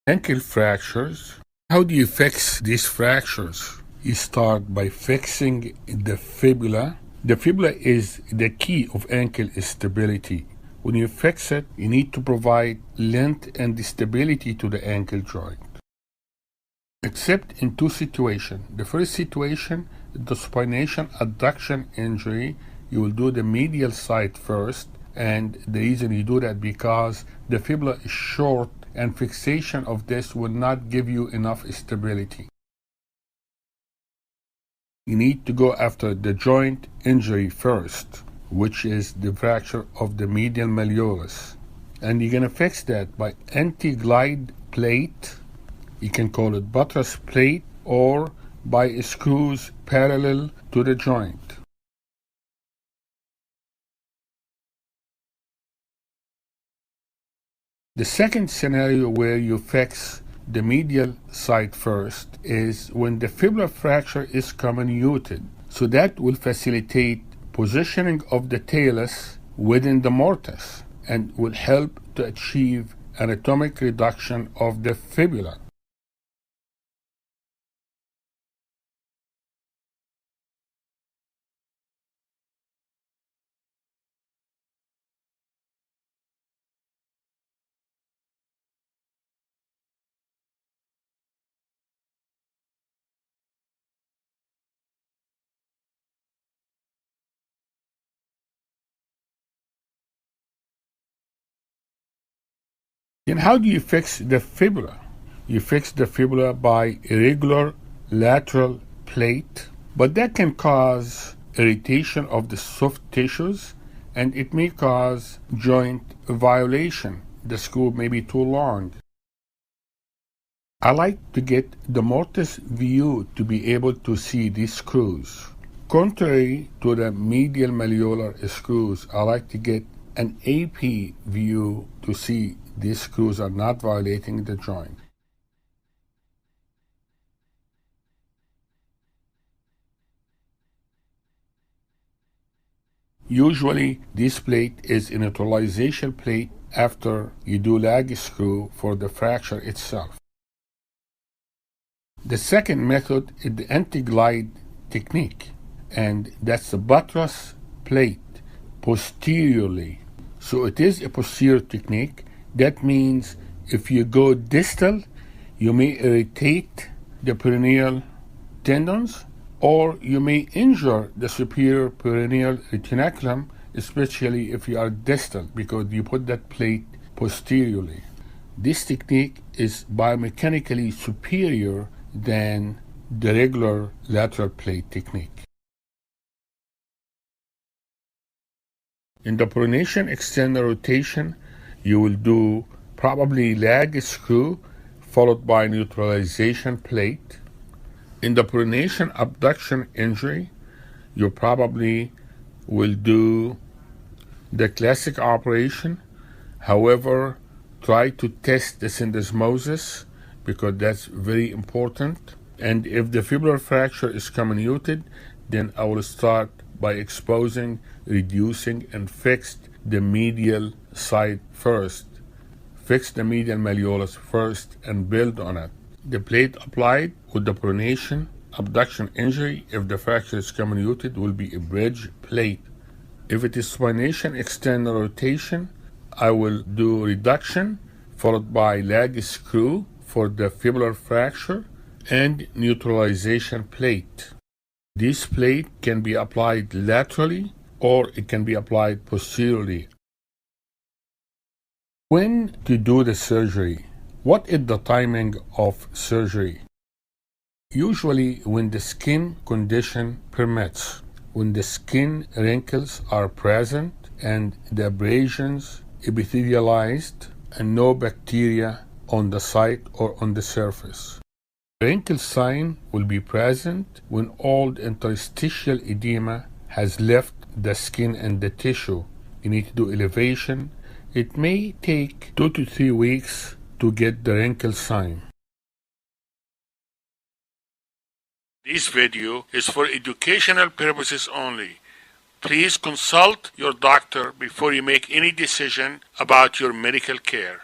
Ankle fractures. How do you fix these fractures? You start by fixing the fibula. The fibula is the key of ankle stability. When you fix it, you need to provide length and stability to the ankle joint. Except in two situations. The first situation, the supination adduction injury, you will do the medial side first, and the reason you do that because the fibula is short and fixation of this will not give you enough stability. You need to go after the joint injury first, which is the fracture of the medial malleolus. And you're going to fix that by anti-glide plate. You can call it buttress plate, or by screws parallel to the joint. The second scenario where you fix the medial side first is when the fibular fracture is comminuted. So that will facilitate positioning of the talus within the mortise and will help to achieve anatomic reduction of the fibula. Then how do you fix the fibula? You fix the fibula by irregular lateral plate, but that can cause irritation of the soft tissues and it may cause joint violation. The screw may be too long. I like to get the mortise view to be able to see these screws. Contrary to the medial malleolar screws, I like to get an AP view to see these screws are not violating the joint. Usually, this plate is a neutralization plate after you do lag screw for the fracture itself. The second method is the anti-glide technique, and that's the buttress plate posteriorly. So it is a posterior technique. That means if you go distal, you may irritate the peroneal tendons, or you may injure the superior peroneal retinaculum, especially if you are distal, because you put that plate posteriorly. This technique is biomechanically superior than the regular lateral plate technique. In the pronation external rotation, you will do probably lag screw followed by neutralization plate. In the pronation abduction injury, you probably will do the classic operation. However, try to test the syndesmosis because that's very important. And if the fibular fracture is comminuted, then I will start by exposing, reducing, and fix the medial side first. Fix the medial malleolus first and build on it. The plate applied with the pronation abduction injury, if the fracture is comminuted, will be a bridge plate. If it is supination external rotation, I will do reduction followed by lag screw for the fibular fracture and neutralization plate. This plate can be applied laterally or it can be applied posteriorly. When to do the surgery? What is the timing of surgery? Usually when the skin condition permits, when the skin wrinkles are present and the abrasions epithelialized and no bacteria on the site or on the surface. Wrinkle sign will be present when all the interstitial edema has left the skin and the tissue. You need to do elevation. It may take 2 to 3 weeks to get the wrinkle sign. This video is for educational purposes only. Please consult your doctor before you make any decision about your medical care.